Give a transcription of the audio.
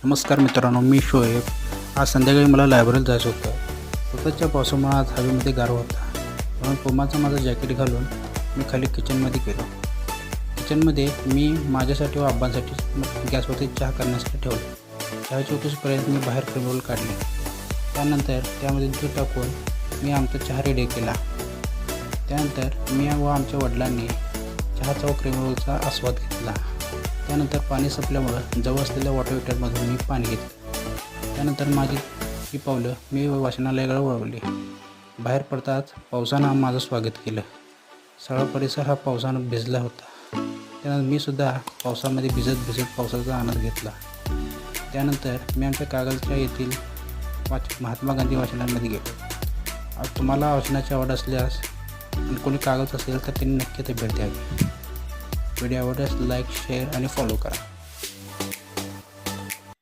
नमस्कार मित्रांनो, मी शोएब. आज संध्याकाळी मला लायब्ररीला जायचं होतं. सततच्या पावसामुळे आज हवेमध्ये गारवा होता. म्हणून पुमाचं माझं जॅकेट घालून मी खाली किचनमध्ये गेलो. किचनमध्ये मी माझ्यासाठी व आबांसाठी गॅसवरती चहा करण्यासाठी ठेवलं. चहाची उकळीपर्यंत मी बाहेर क्रीम काढले. त्यानंतर त्यामध्ये दूध टाकून मी आमचा चहा रेडी केला. त्यानंतर मी व आमच्या वडिलांनी चहाचा व क्रीम रोलचा आस्वाद घेतला. त्यानंतर पाणी संपल्यामुळं जवळ असलेल्या वॉटर हीटरमधून मी पाणी घेतलं. त्यानंतर माझी ही पावलं मी वाचनालयाकडे वळवली. बाहेर पडताच पावसानं माझं स्वागत केलं. सगळा परिसर हा पावसानं भिजला होता. त्यानंतर मी सुद्धा पावसामध्ये भिजत पावसाचा आनंद घेतला. त्यानंतर मी आमच्या कागलच्या येथील महात्मा गांधी वाचनालयामध्ये गेलो. तुम्हाला वाचनाची आवड असल्यास आणि कोणी कागद असेल तर त्यांनी नक्की ते भेट द्यावी. व्हिडिओ आवडल्यास लाईक, शेअर आणि फॉलो करा.